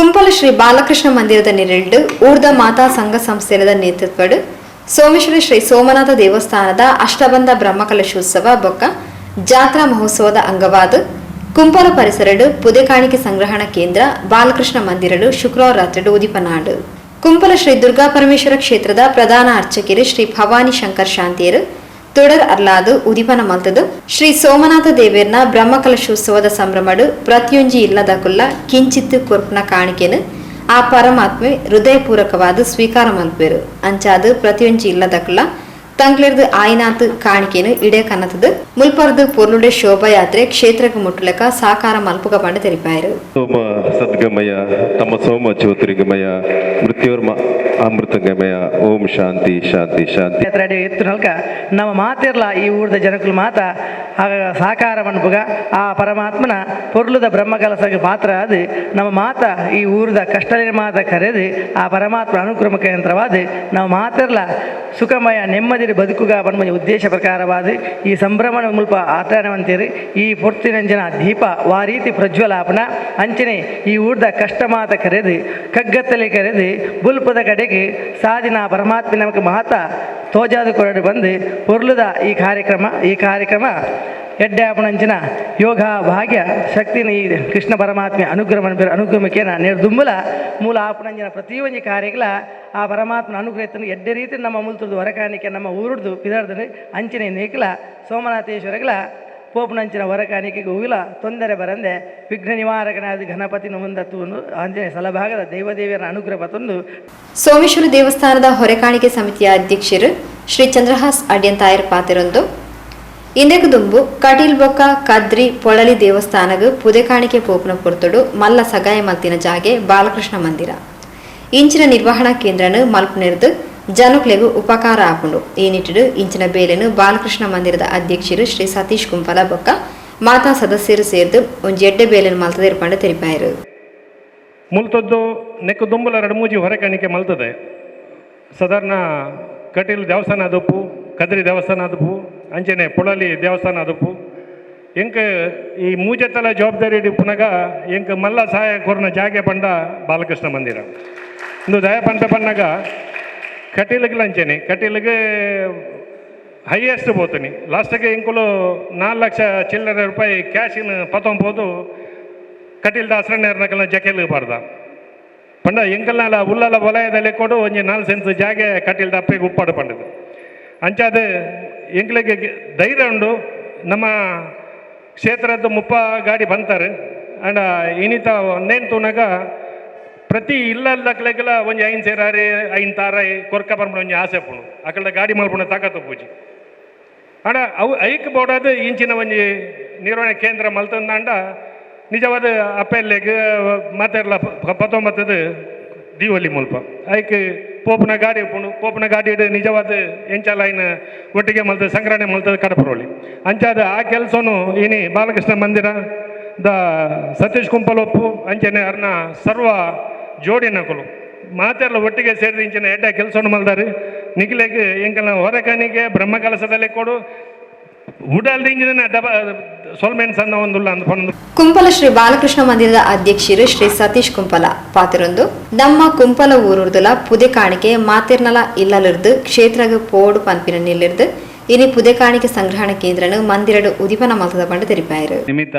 ಕುಂಪಲ ಶ್ರೀ ಬಾಲಕೃಷ್ಣ ಮಂದಿರದ ನೆರಳು ಊರ್ದ ಮಾತಾ ಸಂಘ ಸಂಸ್ಥೆಯ ನೇತೃತ್ವಡು ಸೋಮೇಶ್ವರ ಶ್ರೀ ಸೋಮನಾಥ ದೇವಸ್ಥಾನದ ಅಷ್ಟಬಂಧ ಬ್ರಹ್ಮಕಲಶೋತ್ಸವ ಬೊಕ್ಕ ಜಾತ್ರಾ ಮಹೋತ್ಸವದ ಅಂಗವಾದ ಕುಂಪಲ ಪರಿಸರಡು ಪುದೆಕಾಣಿಕೆ ಸಂಗ್ರಹಣ ಕೇಂದ್ರ ಬಾಲಕೃಷ್ಣ ಮಂದಿರಡು ಶುಕ್ರವಾರ ರಾತ್ರಿ ಉದಿಪನಾಡು ಕುಂಪಲ ಶ್ರೀ ದುರ್ಗಾ ಪರಮೇಶ್ವರ ಕ್ಷೇತ್ರದ ಪ್ರಧಾನ ಅರ್ಚಕರು ಶ್ರೀ ಭವಾನಿ ಶಂಕರ್ ಶಾಂತಿಯರು ತೊಡರ್ ಅರ್ಲಾದು ಉದಿಪನ ಮಲ್ತದು ಶ್ರೀ ಸೋಮನಾಥ ದೇವೇರ್ನ ಬ್ರಹ್ಮಕಲಶೋತ್ಸವದ ಸಂಭ್ರಮಡು ಪ್ರತಿಯೊಂಜಿ ಇಲ್ಲದ ಕುಲ್ಲ ಕಿಂಚಿತ್ತು ಕೊರ್ಪನ ಕಾಣಿಕೆನು ಆ ಪರಮಾತ್ಮೆ ಹೃದಯಪೂರ್ವಕವಾದ ಸ್ವೀಕಾರ ಮಲ್ಪೇರು ಅಂಚಾದು ಪ್ರತಿಯೊಂಜಿ ಇಲ್ಲದ ಕುಲ್ಲ ತಂಗ್ಲೆರ್ದು ಆಯ್ನಾತ್ ಕಾಣಿಕೆನು ಇಡೇ ಕನ್ನತದು ಮುಲ್ಪರ್ದು ಪೊರ್ಲುಡೆ ಶೋಭಾಯಾತ್ರೆ ಕ್ಷೇತ್ರಕ್ಕೆ ಮುಟ್ಟಲಕ ಸಾಕಾರ ಮಲ್ಪುಗ ಬಂಡ ತೆರಿಪಾಯರು ಸೋಮ ಸದ್ಗಮಯ ತಮ್ಮ ಸೋಮ ಜ್ಯೋತಿರ್ಗಮಯ ಮೃತ್ಯುರ್ಮ ಅಮೃತಗಮಯ ಓಂ ಶಾಂತಿ ಶಾಂತಿ ಶಾಂತಿ ಎತ್ತು ನಲ್ಕ ನಮ್ಮ ಮಾತಿರ್ಲ ಈ ಊರದ ಜನಕುಲು ಮಾತ ಸಾಕಾರ ಮನ್ಪುಗ ಆ ಪರಮಾತ್ಮನ ಪೊರ್ಲುದ ಬ್ರಹ್ಮಕಲಸಗೆ ಮಾತ್ರ ಅದು ನಮ್ಮ ಮಾತ ಈ ಊರದ ಕಷ್ಟಲಿನ ಮಾತ ಕರೆದು ಆ ಪರಮಾತ್ಮ ಅನುಕ್ರಮಕ ಯಂತ್ರವಾದ ನಾವು ಮಾತಿರ್ಲ ಸುಖಮಯ ನೆಮ್ಮದಿ ಬದುಕುಗ ಬನ್ಮ ಉದ್ದೇಶ ಪ್ರಕಾರವಾದ ಈ ಸಂಭ್ರಮಣ ಮುಲ್ಪ ಆಚರಣೆವಂತೀರಿ ಈ ಪೊರ್ತಿನಂಜನ ದೀಪ ವಾ ರೀತಿ ಪ್ರಜ್ವಲಾಪನ ಅಂಚನೆ ಈ ಊರ್ದ ಕಷ್ಟ ಮಾತ ಕರೆದು ಕಗ್ಗತ್ತಲೆ ಕರೆದು ಬುಲ್ಪದ ಕಡೆಗೆ ಸಾಧಿನ ಪರಮಾತ್ಮ ನಮಗೆ ಮಹತ ತೋಜಾದ ಕೊರಡು ಬಂದು ಪೊರ್ಲುದ ಈ ಕಾರ್ಯಕ್ರಮ ಎಡ್ಡೆ ಆಪಣಂಚಿನ ಯೋಗ ಭಾಗ್ಯ ಶಕ್ತಿನ ಈ ಕೃಷ್ಣ ಪರಮಾತ್ಮೆ ಅನುಗ್ರಹಕ್ಕೇನ ನಿರ್ದುಂಬಲ ಮೂಲ ಆಪಣಂಚಿನ ಪ್ರತಿಯೊಂದು ಕಾರ್ಯಗಳ ಆ ಪರಮಾತ್ಮನ ಅನುಗ್ರಹವನ್ನು ಎಡ್ಡೆ ರೀತಿ ನಮ್ಮ ಮುಲ್ತುರ್ದು ಹೊರಕಾಣಿಕೆ ನಮ್ಮ ಊರುಡ್ದು ಪಿದಾರ್ದು ಅಂಚನೆ ನೇಕಲ ಸೋಮನಾಥೇಶ್ವರಗಳ ಪೋಪುನಂಚಿನ ಹೊರಕಾಣಿಕೆಗೆ ಹೂವಿಲ ತೊಂದರೆ ಬರಂದೆ ವಿಘ್ನ ನಿವಾರಕನಾದ ಗಣಪತಿನ ಮುಂದತ್ತು ಆಂಜನೇಯ ಸಲಭಾಗದ ದೇವದೇವಿಯರ ಅನುಗ್ರಹ ತಂದು ಸೋಮೇಶ್ವರ ದೇವಸ್ಥಾನದ ಹೊರೆಕಾಣಿಕೆ ಸಮಿತಿಯ ಅಧ್ಯಕ್ಷರು ಶ್ರೀ ಚಂದ್ರಹಾಸ್ ಅಡ್ಯಂತಾಯರ್ ಪಾತಿರೊಂದು ಇಂದೆಕು ದುಂಬು ಕಟೀಲ್ ಬೊಕ್ಕ ಕದ್ರಿ ಪೊಳಲಿ ದೇವಸ್ಥಾನಗು ಪುದೆಕಾಣಿಕೆ ಪೋಪುನ ಪೊರ್ತುಡು ಮಲ್ಲ ಸಗಾಯ ಮಲ್ತಿನ ಜಾಗೆ ಬಾಲಕೃಷ್ಣ ಮಂದಿರ ಇಂಚಿನ ನಿರ್ವಹಣಾ ಕೇಂದ್ರನು ಮಲ್ಪುನೆರ್ದು ಜನಕ್ಲೆಗು ಉಪಕಾರ ಆಪುಂಡು ಈ ನಿಟ್ಟಿಡು ಇಂಚಿನ ಬೇಲೆನು ಬಾಲಕೃಷ್ಣ ಮಂದಿರದ ಅಧ್ಯಕ್ಷರು ಶ್ರೀ ಸತೀಶ್ ಕುಂಪಲ ಬೊಕ್ಕ ಮಾತಾ ಸದಸ್ಯರು ಸೇರ್ದು ಒಂಜಿ ಎಡ್ಡೆ ಬೇಲೆನು ಮಲ್ತದ ಇರ್ಪಂಡು ತೆರಿಪಾಯರು ಮುಲ್ತದ್ದು ನೆಕ್ಕು ದುಂಬುಲ ರಡ್ಮೂಜಿ ಹೊರಕಾಣಿಕೆ ಮಲ್ತದೆ ಸಾಧಾರಣ ಕಟೀಲ್ ದೇವಸ್ಥಾನ ಅದಪ್ಪು ಕದ್ರಿ ದೇವಸ್ಥಾನ ಅದಪ್ಪು ಅಂಚನೆ ಪೊಳಲಿ ದೇವಸ್ಥಾನ ಅದಪ್ಪು ಎಂಕ ಈ ಮೂಜೆತ್ತಲ ಜವಾಬ್ದಾರಿ ಪುನಗ ಎಂಕ ಮಲ್ಲ ಸಹಾಯ ಕೊರ್ನ ಜಾಗೆ ಪಂಡ ಬಾಲಕೃಷ್ಣ ಮಂದಿರ ಇಂದು ದಯ ಪಂಡ ಪನ್ನಗ ಕಟೀಲಿಗೆ ಲಂಚನೆ ಕಟೀಲಿಗೆ ಹೈಯೆಸ್ಟ್ పోతుంది ಲಾಸ್ಟಿಗೆ ಇಂಕುಲು 4 ಲಕ್ಷ ಚಿಲ್ಲರೆ ರೂಪಾಯಿ ಕ್ಯಾಶಿನ ಪತ್ತೊಂಬೋದು ಕಟೀಲ್ ದಾಸರಣ್ಣರ್ನಕಲ್ನ ಜಕೆಲ್ ಬಾರ್ದ ಪಂಡ ಎಂಕಲ್ನ ಉಲ್ಲಲ ವಲಯದಲ್ಲಿ ಕೊಡು ಒಂಜಿ 4 ಸೆನ್ಸ್ ಜಾಗೆ ಕಟೀಲ್ ದಪ್ಪೆಗೆ ಉಪ್ಪಾಡು ಪಂಡದು ಅಂಚಾದ ಎಂಕ್ಲಿಗೆ ಧೈರ್ಯ ಉಂಡು ನಮ್ಮ ಕ್ಷೇತ್ರದ ಮುಪ್ಪ ಗಾಡಿ ಬಂತಾರೆ ಅಂಡ ಇನಿತ ನೇನು ತೂನಾಗ ಪ್ರತಿ ಇಲ್ಲಕ್ಲೆಗೆಲ್ಲ ಒಂಜಿ 5 ಸೇರಾರಿ 5 ತಾರಾಯಿ ಕೊರ್ಕ ಬರ್ಬಿಡ ಒಂಜಿ ಆಸೆ ಪುಣು ಅಕಲ್ದ ಗಾಡಿ ಮಲ್ಪುಣ ತಾಕತ್ತು ಪೂಜಿ ಅಣ್ಣ ಅವು ಐಕ್ ಬೋಡಾದ ಇಂಚಿನ ಒಂಜಿ ನಿರ್ವಹಣೆ ಕೇಂದ್ರ ಮಲ್ತಂದ ನಿಜವಾದ ಅಪ್ಪೆಲ್ಲೆಗೆ ಮಾತೆಲ್ಲ 19 ದೀವಲಿ ಮುಲ್ಪ ಐಕ್ ಪೋಪುನ ಗಾಡಿ ಪುಣು ಪೋಪುನ ಗಾಡಿ ನಿಜವಾದ ಎಂಚಲೈನ್ ಒಟ್ಟಿಗೆ ಮಲ್ತದ ಸಂಗ್ರಹಣೆ ಮಲ್ತದ ಕಡಪರೋಳಿ ಅಂಚಾದ ಆ ಕೆಲಸನು ಇನಿ ಬಾಲಕೃಷ್ಣ ಮಂದಿರ ದ ಸತೀಶ್ ಕುಂಪಲೊಪ್ಪು ಅಂಚನೆ ಅರ್ನ ಸರ್ವ ಜೋಡಿನಕಲು ಮಾತೆಲ್ಲ ಒಟ್ಟಿಗೆ ಸೇರಿದ ಇಂಚಿನ ಎಡ್ಡೆ ಕೆಲಸವನ್ನು ಮಲ್ದಾರೆ ನಿಖಿಲೆಗೆ ಎಂಕಲ್ನ ಹೊರಕನಿಗೆ ಬ್ರಹ್ಮಕಲಸದಲ್ಲಿ ಕೊಡು ಹುಡಲ್ದ ಇಂಜಿನ ಸೊಲ್ಮೆನ್ಸ್ ಅನ್ನ ಒಂದುಲ್ಲ ಅಂದ್ಕೊಂಡು ಕುಂಪಲ ಶ್ರೀ ಬಾಲಕೃಷ್ಣ ಮಂದಿರದ ಅಧ್ಯಕ್ಷರು ಶ್ರೀ ಸತೀಶ್ ಕುಂಪಲ ಪಾತಿರೊಂದು ನಮ್ಮ ಕುಂಪಲ ಊರುರ್ದುಲ ಪುದೆ ಕಾಣಿಕೆ ಮಾತಿರ್ನಲ ಇಲ್ಲಲಿರ್ದು ಕ್ಷೇತ್ರಗ ಪೋಡು ಪನ್ಪಿನ ನಿಲ್ಲಿರ್ದು ಇನಿ ಪುದೆ ಕಾಣಿಕೆ ಸಂಗ್ರಹಣ ಕೇಂದ್ರನು ಮಂದಿರಡು ಉದಿಪನ ಮಲ್ತದ ಬಂಡು ತೆರಿಪಾಯರು ನಿಮಿತ್ತ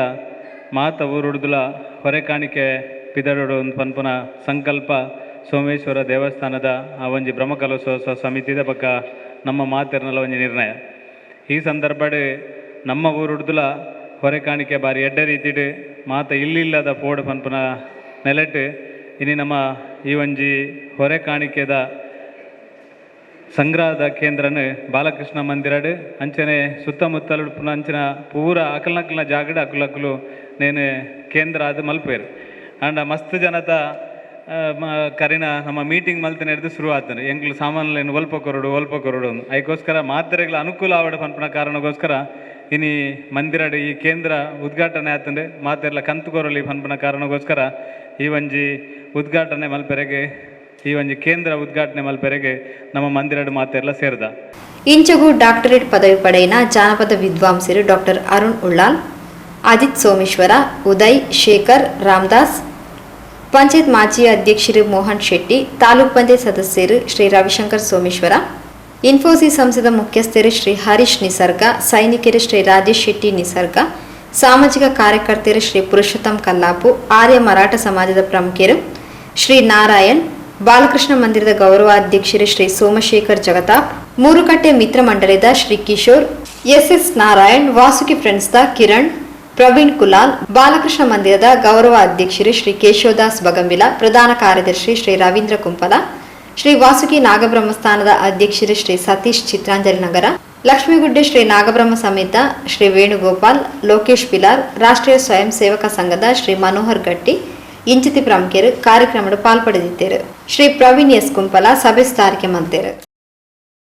ಮಾತ ಊರುಡ್ದುಲ ಹೊರೆ ಕಾಣಿಕೆ ಪಿದಡು ಒಂದು ಪನ್ಪುನ ಸಂಕಲ್ಪ ಸೋಮೇಶ್ವರ ದೇವಸ್ಥಾನದ ಆ ಒಂಜಿ ಬ್ರಹ್ಮಕಲಶೋತ್ಸವ ಸಮಿತಿದ ಪಕ್ಕ ನಮ್ಮ ಮಾತಿರ್ನಲ ಒಂಜಿ ನಿರ್ಣಯ ಈ ಸಂದರ್ಭಡ್ ನಮ್ಮ ಊರುಡ್ದುಲ ಹೊರೆ ಕಾಣಿಕೆ ಬಾರಿ ಎಡ್ಡೆ ರೀತಿಡ್ ಮಾತ ಇಲ್ಲಿಲ್ಲದ ಪೋಡು ಪನ್ಪುನ ನೆಲೆಟ್ ಇನಿ ನಮ್ಮ ಈ ಒಂಜಿ ಹೊರೆ ಕಾಣಿಕೆದ ಸಂಗ್ರಹದ ಕೇಂದ್ರನ ಬಾಲಕೃಷ್ಣ ಮಂದಿರಡ್ ಅಂಚನೆ ಸುತ್ತಮುತ್ತಲು ಅಂಚಿನ ಪೂರ ಅಕಲ್ನಕಲ್ನ ಜಾಗಡ್ ಅಕುಲಕ್ಕಲು ನೇನು ಕೇಂದ್ರ ಅದು ಮಲ್ಪೇರು ಅಂಡ ಮಸ್ತ್ ಜನತ ಕರಿನ ನಮ್ಮ ಮೀಟಿಂಗ್ ಮಲ್ತನೆ ಹಿಡಿದು ಶುರು ಆಗ್ತಾನೆ ಎಂಗ್ಲು ಸಾಮಾನ್ಲೇನು ಒಲ್ಪ ಕೊರಡು ಅದಕ್ಕೋಸ್ಕರ ಮಾತ್ರೆಗಳ ಅನುಕೂಲ ಆವಡ ಪನ್ಪನ ಕಾರಣಕ್ಕೋಸ್ಕರ ಇನಿ ಮಂದಿರಡ್ ಈ ಕೇಂದ್ರ ಉದ್ಘಾಟನೆ ಆತಂಡೆ ಮಾತೆಲ್ಲ ಕಂತು ಕೊರಲಿ ಪನ್ಪನ ಕಾರಣಕ್ಕೋಸ್ಕರ ಈ ಒಂಜಿ ಉದ್ಘಾಟನೆ ಮಲ್ಪೆರೆಗೆ ಈ ಒಂಜಿ ಕೇಂದ್ರ ಉದ್ಘಾಟನೆ ಮಲ್ಪೆರೆಗೆ ನಮ್ಮ ಮಂದಿರಡ್ ಮಾತೆಲ್ಲ ಸೇರಿದ ಇಂಚಗೂ ಡಾಕ್ಟರೇಟ್ ಪದವಿ ಪಡೆಯಿನ ಜಾನಪದ ವಿದ್ವಾಂಸರು ಡಾಕ್ಟರ್ ಅರುಣ್ ಉಳ್ಳಾಲ್ ಅಜಿತ್ ಸೋಮೇಶ್ವರ ಉದಯ್ ಶೇಖರ್ ರಾಮದಾಸ್ ಪಂಚಾಯತ್ ಮಾಜಿ ಅಧ್ಯಕ್ಷರು ಮೋಹನ್ ಶೆಟ್ಟಿ, ತಾಲೂಕ್ ಪಂಚಾಯತ್ ಸದಸ್ಯರು ಶ್ರೀ ರವಿಶಂಕರ್ ಸೋಮೇಶ್ವರ, ಇನ್ಫೋಸಿಸ್ ಸಂಸ್ಥೆದ ಮುಖ್ಯಸ್ಥರು ಶ್ರೀ ಹರೀಶ್ ನಿಸರ್ಗ, ಸೈನಿಕರು ಶ್ರೀ ರಾಜೇಶ್ ಶೆಟ್ಟಿ ನಿಸರ್ಗ, ಸಾಮಾಜಿಕ ಕಾರ್ಯಕರ್ತರು ಶ್ರೀ ಪುರುಷೋತ್ತಮ್ ಕಲ್ಲಾಪು, ಆರ್ಯ ಮರಾಠ ಸಮಾಜದ ಪ್ರಮುಖರು ಶ್ರೀ ನಾರಾಯಣ್, ಬಾಲಕೃಷ್ಣ ಮಂದಿರದ ಗೌರವಾಧ್ಯಕ್ಷರು ಶ್ರೀ ಸೋಮಶೇಖರ್ ಜಗತಾಪ್, ಮೂರುಕಟ್ಟೆ ಮಿತ್ರ ಮಂಡಳಿದ ಶ್ರೀ ಕಿಶೋರ್, ಎಸ್ ನಾರಾಯಣ್, ವಾಸುಕಿ ಫ್ರೆಂಡ್ಸ್ದ ಕಿರಣ್, ಪ್ರವೀಣ್ ಕುಲಾಲ್, ಬಾಲಕೃಷ್ಣ ಮಂದಿರದ ಗೌರವ ಅಧ್ಯಕ್ಷರು ಶ್ರೀ ಕೇಶವದಾಸ್ ಬಗಂಬಿಲ, ಪ್ರಧಾನ ಕಾರ್ಯದರ್ಶಿ ಶ್ರೀ ರವೀಂದ್ರ ಕುಂಪಲ, ಶ್ರೀ ವಾಸುಕಿ ನಾಗಬ್ರಹ್ಮಸ್ಥಾನದ ಅಧ್ಯಕ್ಷರು ಶ್ರೀ ಸತೀಶ್ ಚಿತ್ರಾಂಜಲಿ ನಗರ, ಲಕ್ಷ್ಮೀಗುಡ್ಡೆ ಶ್ರೀ ನಾಗಬ್ರಹ್ಮ ಸಮೇತ ಶ್ರೀ ವೇಣುಗೋಪಾಲ್, ಲೋಕೇಶ್ ಪಿಲಾರ್, ರಾಷ್ಟ್ರೀಯ ಸ್ವಯಂ ಸೇವಕ ಸಂಘದ ಶ್ರೀ ಮನೋಹರ್ ಗಟ್ಟಿ ಇಂಚಿತಿ ಪ್ರಮುಖರು ಕಾರ್ಯಕ್ರಮದ ಪಾಲ್ಪಡೆದಿದ್ದರು. ಶ್ರೀ ಪ್ರವೀಣ್ ಎಸ್ ಕುಂಪಲ ಸಭೆ ಸ್ಥಾರಿಕೆ ಮಂತೇರು.